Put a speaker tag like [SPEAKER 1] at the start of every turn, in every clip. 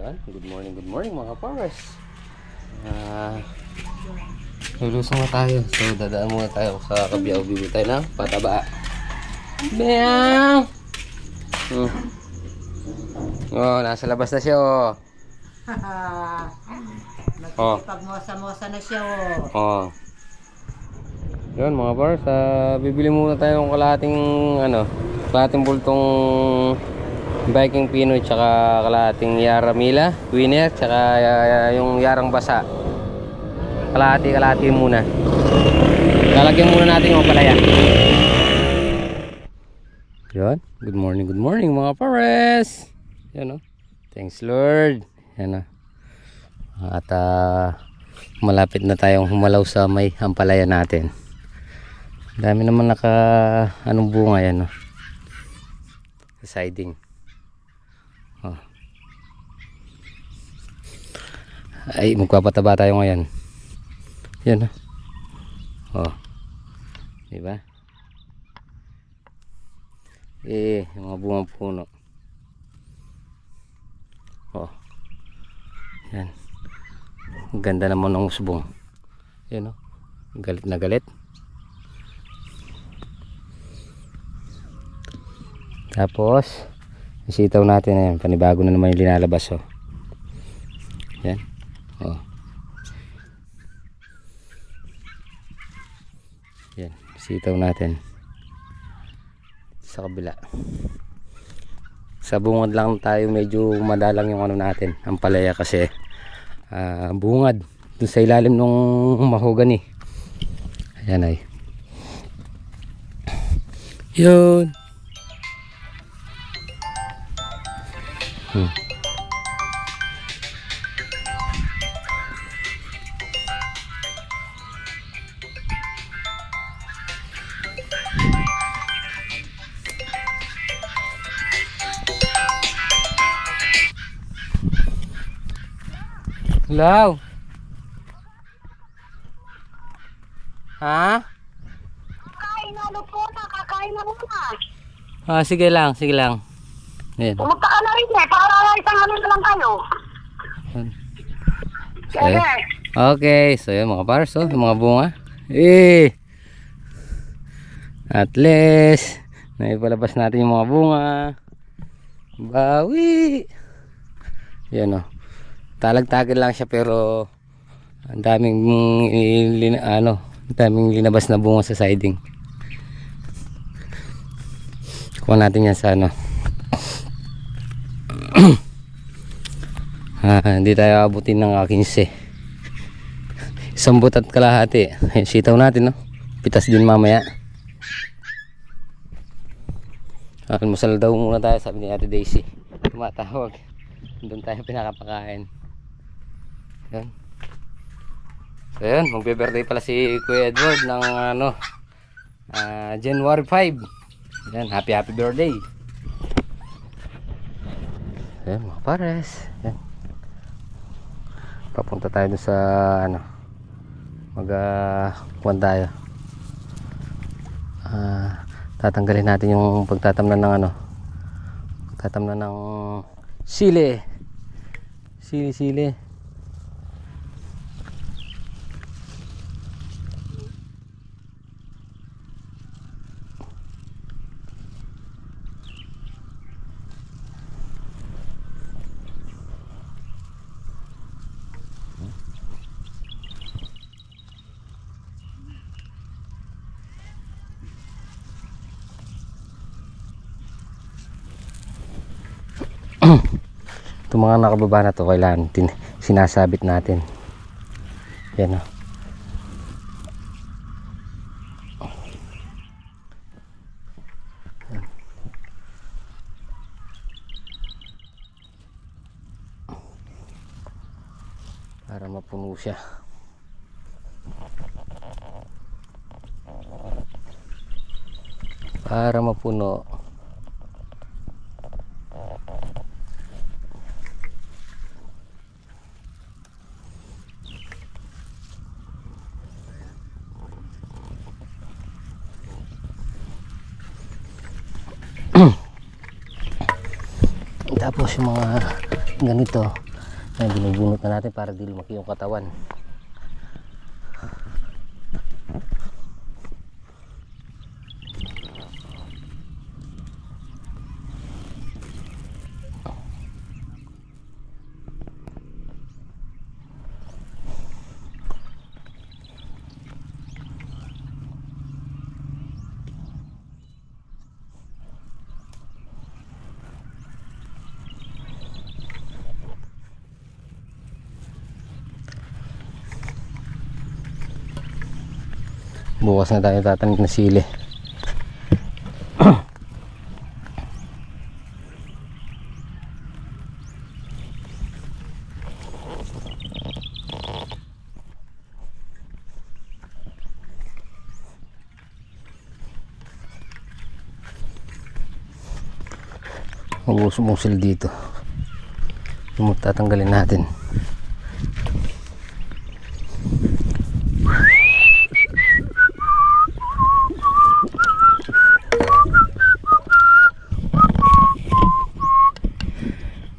[SPEAKER 1] Ayan, good morning mga farmers. Lulusong na tayo. So dadaan muna tayo sa Kabiyaw. Bibili tayo ng pataba. Meow! Oh, nasa labas na siya oh.
[SPEAKER 2] Pagmosa-mosa na siya oh.
[SPEAKER 1] Oh. Yun mga farmers, bibili muna tayo ng kalahating bultong Viking Pinoy, tsaka kalahating Yaramila Winner, tsaka yung Yarang Basa. Kalahati muna. Lalagyan muna natin yung palaya. Yun, good morning mga pares. Yan o, thanks Lord. Yan o. At malapit na tayong humalaw sa may ampalaya natin. Dami naman anong bunga yan o, sa siding. Oh. Ay, magpapataba tayo ngayon. Yan oh. Diba? Yung mga bungang puno. Oh. Yan. Ang ganda naman ng usbong. Yan oh. Galit na galit. Tapos isitaw natin na yan. Panibago na naman yung linalabas oh. Yan. Oh. Yan, sitaw natin sa kabila. Sa bungad lang tayo medyo madalang yung natin, ang palaya kasi bungad doon sa ilalim ng mahogany. Ayan ay. Yun. Hello? Ha?
[SPEAKER 2] Kakain na po na, kakain na muna.
[SPEAKER 1] Sige lang. Ayan.
[SPEAKER 2] Pumunta ka na rin para isang na lang kayo.
[SPEAKER 1] Okay. Okay, so yun mga pars, yung mga bunga. At least naipalabas natin yung mga bunga. Bawi. Yan o. Talag-tagil lang siya pero ang daming linabas na bunga sa siding. Kuha natin yan sa hindi tayo abutin ng 15. Isang butat kalahati. Ayan, sitaw natin no. Pitas din mamaya. Almusal daw muna tayo, sabi ni Ate Daisy. Tumatawag. Doon tayo pinakapakain. Yan. So yan, magbe-birthday pala si Kuya Edward ng January 5. Yan, happy birthday. Yan mga pares. Yan. Papunta tayo dun sa kuwan tayo. Tatanggalin natin yung pagtatamnan ng pagtatamnan ng sili. Sili. Itong mga nakababa na to kailangan sinasabit natin. Yan o. Para mapuno siya. Para mapuno. Tapos yung mga ganito Ayan, binubunot na natin para di lumaki yung katawan. Bukas na tayo tatanim na sili. Ubus-ubusil dito. Yung tatanggalin natin.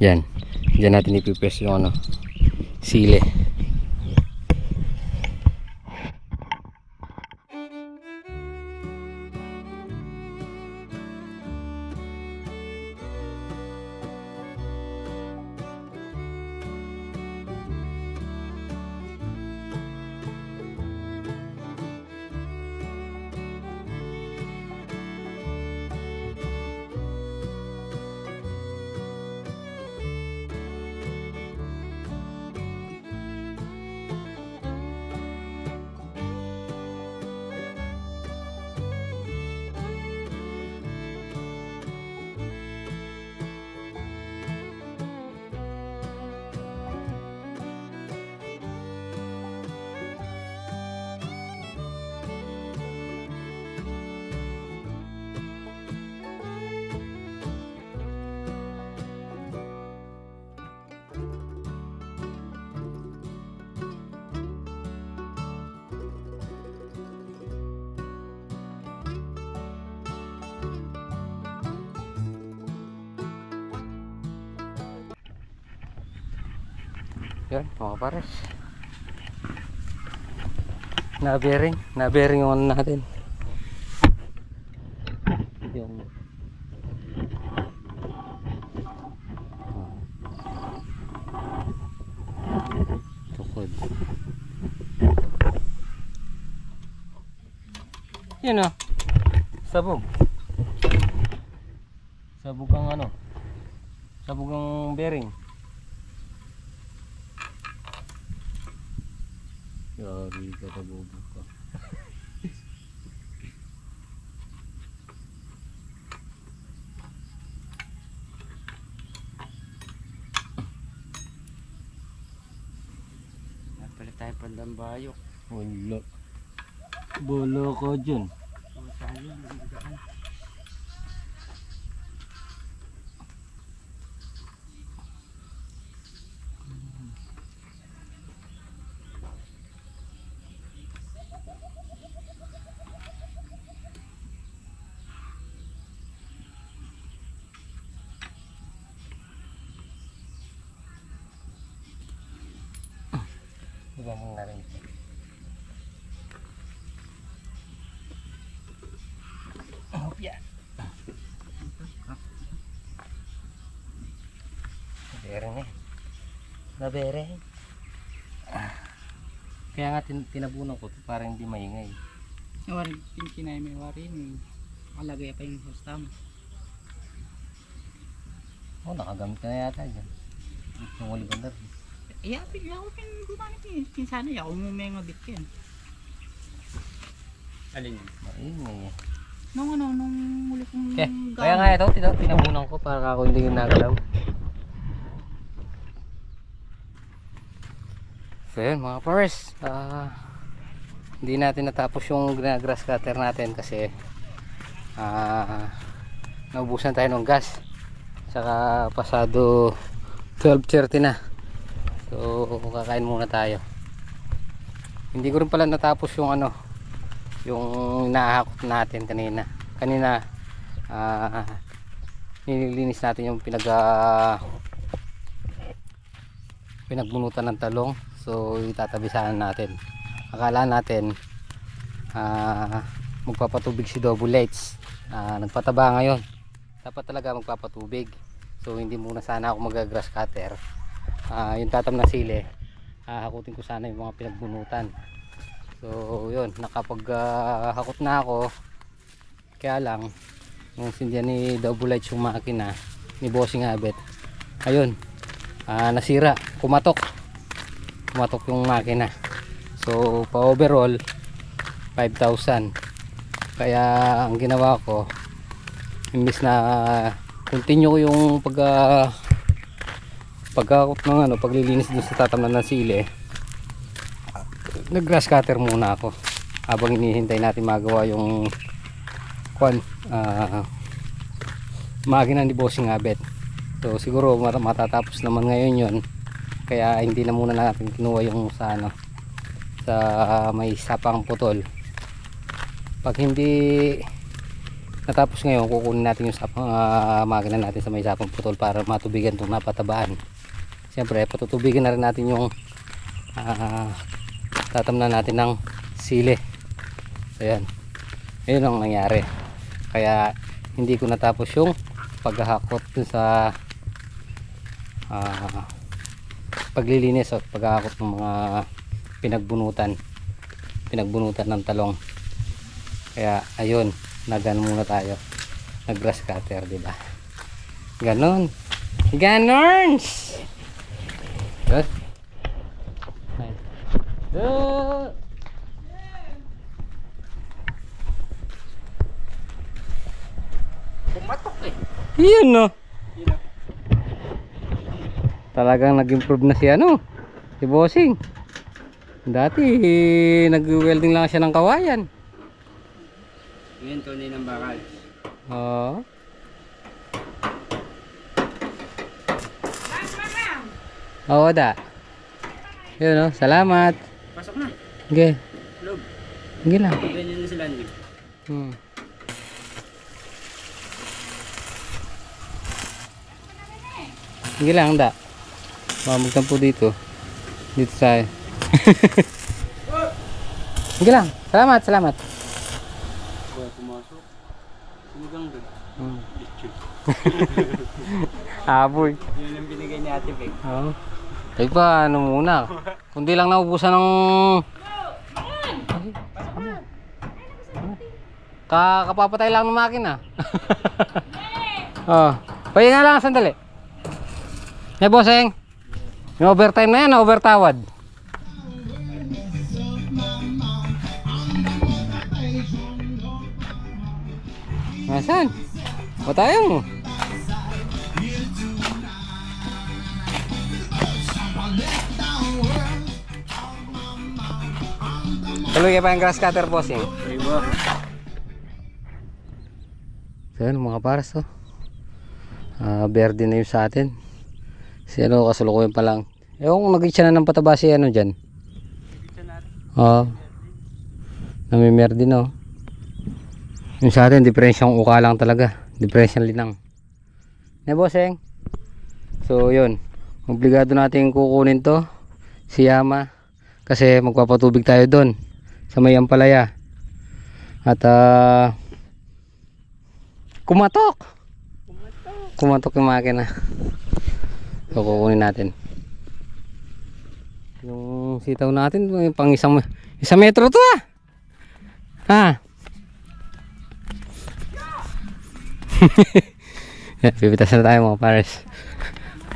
[SPEAKER 1] Yan. Diyan natin ipipres yung ano, sili. Yan mga pares, na-bearing yung ano natin, yung tukod. Yan o, sabog ang ano, sabog ang bearing. Yari ka, tabobo ka.
[SPEAKER 3] Napalit tayo pandambayok.
[SPEAKER 1] Wala. Bola ka dyan. Diba mong na rin. Hopya. Nabere eh. Nabere. Kaya nga tinabunan ko para hindi maingay.
[SPEAKER 3] Warin, pinkinay may warin. Alagay pa yung hostam.
[SPEAKER 1] Oh, nakagamit ka na yata dyan. Yung huli bandar.
[SPEAKER 3] Iya, bigla ko gumamit eh. Kinsana, ako mo may ngabit yan. Alin yun?
[SPEAKER 1] Maingay eh.
[SPEAKER 3] Nung muli kong
[SPEAKER 1] Kaya nga ito, tinabunan ko para ako hindi nagalaw. So yun mga pares, hindi natin natapos yung grass cutter natin kasi naubusan tayo ng gas. Saka pasado 12:30 na. So kakain muna tayo. Hindi ko rin pala natapos yung ano, yung naahakot natin kanina nililinis natin yung pinagbunutan ng talong. So itatabisahan natin. Akala natin magpapatubig si Double H. Nagpataba ngayon. Dapat talaga magpapatubig. So hindi muna sana ako mag-grass cutter. Yung tatam na sili, hakutin ko sana yung mga pinagbunutan. So yun, nakapag-hakot na ako. Kaya lang nung sindihan ni Double H yung makina ni Bossing Abet, ayun, nasira, kumatok yung makina. So pa overall 5,000. Kaya ang ginawa ko, imbis na continue ko yung paglilinis dun sa tatamnan ng sili, nag grass cutter muna ako habang hinihintay natin magawa yung makina ni Bossing Abet. So siguro matatapos naman ngayon yun, kaya hindi na muna natin kinuha yung sa may sapang putol. Pag hindi natapos ngayon, kukunin natin yung makina natin sa may sapang putol para matubigan itong napatabaan. Siyempre patutubigan na rin natin yung tatamnan natin ng sili. So yan, yun ang nangyari. Kaya hindi ko natapos yung paghahakot dun sa paglilinis at paghahakot ng mga pinagbunutan ng talong. Kaya ayun, nagano muna tayo, nag grass cutter, diba? Ganon, ganons. Good. Good.
[SPEAKER 3] Pumatok eh.
[SPEAKER 1] Yun no.
[SPEAKER 3] Yun na.
[SPEAKER 1] Talagang nag-improve na si si Bossing. Dati nag-welding lang siya ng kawayan.
[SPEAKER 3] Ngayon tunay ng bakal.
[SPEAKER 1] Oo. Oo da. Yun salamat.
[SPEAKER 3] Pasok na.
[SPEAKER 1] Okay.
[SPEAKER 3] Loob.
[SPEAKER 1] Sige lang.
[SPEAKER 3] Ganyan na si landing.
[SPEAKER 1] Sige lang da. Magtampo dito. Dito sa sige lang. Salamat.
[SPEAKER 3] Buhay pumasok. Sinigang doon. Lechon.
[SPEAKER 1] Aboy.
[SPEAKER 3] Yun ang binigay ni Ate Bek.
[SPEAKER 1] Oo. Ay pa, muna. Kundi lang naubusan ng kapapatay lang ng makina. Oh, pahinga lang sandali. Bossing. Yung overtime na yan, overtawad. Nasaan? Tayo mo. Tuloy kayo pa yung grass cutter, Bossing. So yun mga pares, verde na yung sa atin. Si kasulukuyan pa lang. Ewan kung nag-itcha na ng pataba si dyan. Oo. Namimerde na yung sa atin, diferensyang uka lang talaga. Diferensyang linang. Bossing. So yun, obligado natin kukunin to si Yama, kasi magpapatubig tayo doon sa may ampalaya. At kumatok yung makina. So kukunin natin yung sitaw natin, pang isang metro to Yan, pipitas na tayo mga pares.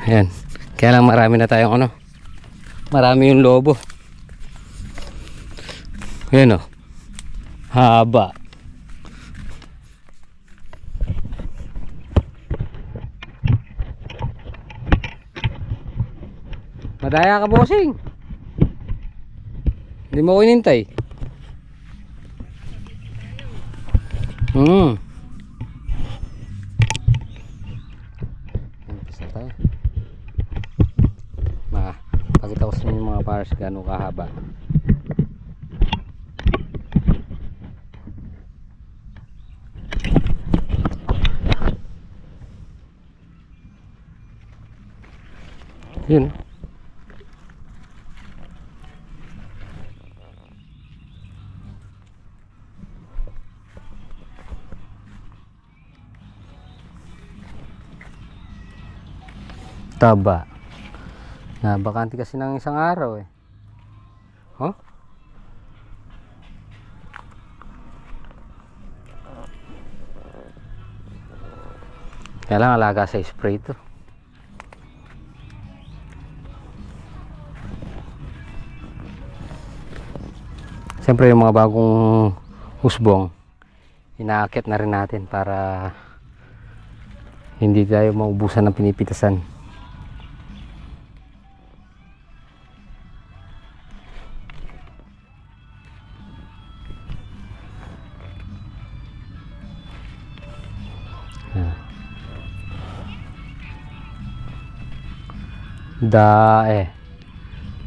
[SPEAKER 1] Ayan, kaya lang marami na tayong marami yung lobo. Ayan haba. Madaya ka, Bossing. Hindi mo ko inintay. Pakita ko sa inyo mga pares gano'ng kahaba. Yun. Taba. Bakante kasi ng isang araw eh. Oh? Kaya lang alaga sa spray to. Siyempre yung mga bagong husbong, inaakit na rin natin para hindi tayo maubusan ng pinipitasan.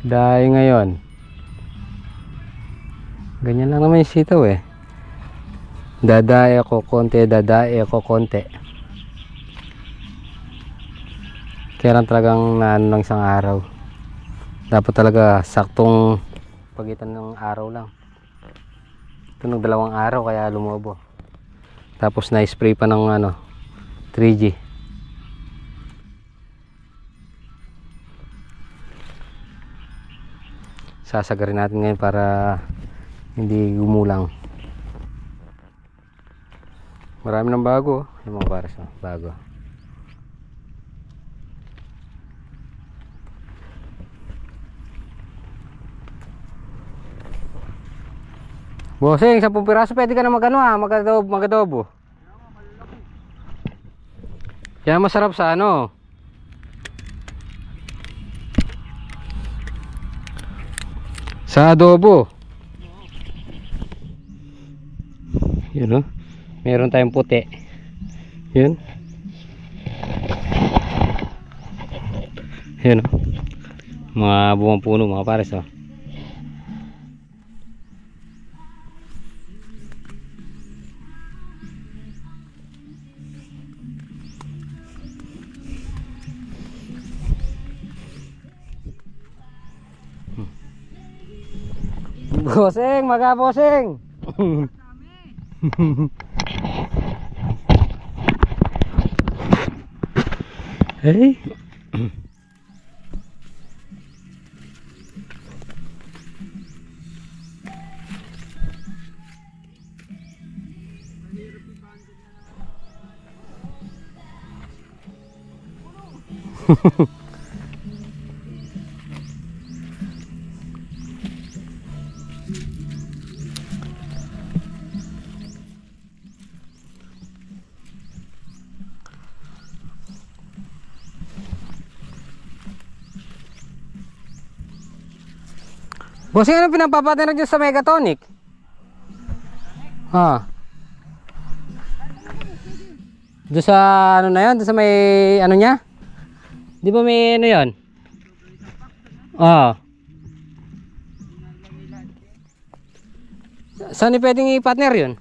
[SPEAKER 1] Dae ngayon. Ganyan lang naman yung sitaw eh. Dadae ako konti, dadae ako konti. Kaya lang talagang naano lang isang araw. Dapat talaga saktong pagitan ng araw lang. Ito ng 2 araw kaya lumobo. Tapos na-spray pa ng 3G. Sasagarin natin ngayon para hindi gumulang. Marami ng bago. Yung mga pares bago. Bossing, 10 piraso pwede ka na magadobo. Yan masarap sa sa adobo. Yun o. Meron tayong puti. Yun. Yun o. Mga buwang puno mga pares o. Boseng, boseng. Hey. Bossing, ano pinapapatinog dyan sa Megatonic? Doon sa na yun? Doon sa may niya? Di ba may yun? Saan pwedeng i-partner yun?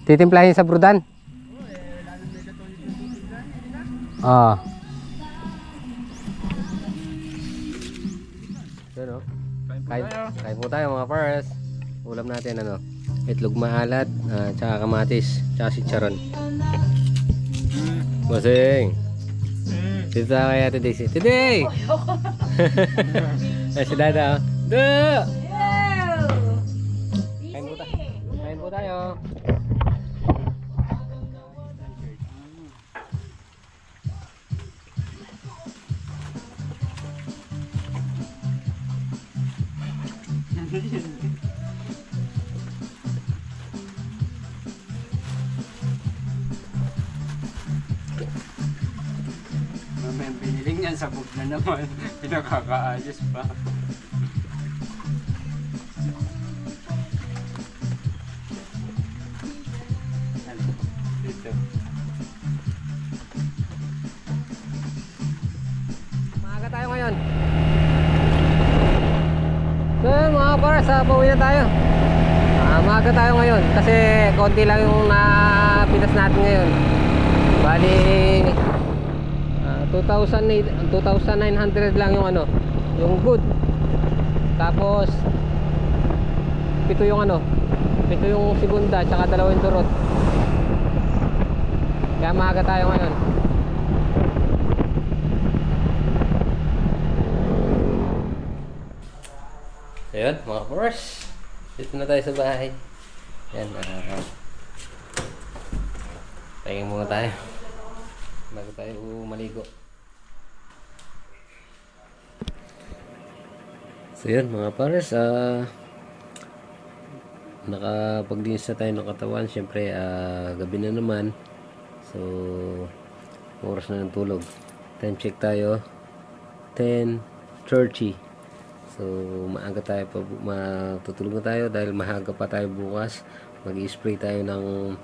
[SPEAKER 1] Titimplahin sa brudan? Pero kain po tayo mga pares. Ulam natin itlog maalat, tsaka kamatis, tsaka chicharon. Bossing. Dito tayo kaya today. Today! Ay si Dada. Kain po tayo.
[SPEAKER 3] May biniling yan sa bug na naman. Pinakakaayos pa. Dito.
[SPEAKER 1] Maaga tayo ngayon. So mga pares, pauwi na tayo. Maaga tayo ngayon kasi konti lang yung napitas natin ngayon. Bali 2,900 lang yung yung good. Tapos 7 yung 7 yung segunda tsaka 2 yung turot. Kaya maaga tayo ngayon. Ayun, mga kapers. Dito na tayo sa bahay. Yan. Tingin muna tayo. Bago tayo maligo. So yun, mga pares. Nakapaglinis na tayo ng katawan. Siyempre, gabi na naman. So, oras na ng tulog. Time check tayo. 10:30. So, maaga tayo pa, matutulog na tayo dahil mahaga pa tayo bukas. Mag-i-spray tayo ng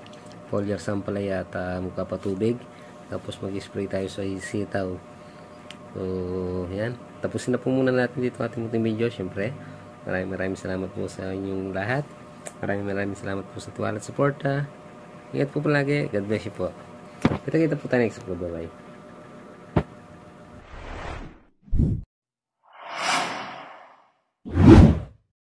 [SPEAKER 1] foliar sampalaya at magpapatubig. Tapos mag-i-spray tayo sa sitaw. So, yan. Tapusin na po muna natin dito ating munting video. Siyempre, maraming salamat po sa inyong lahat. Maraming salamat po sa tuwala at suporta. Ingat po palagi. God bless you po. Kita po tayo next video. Bye-bye.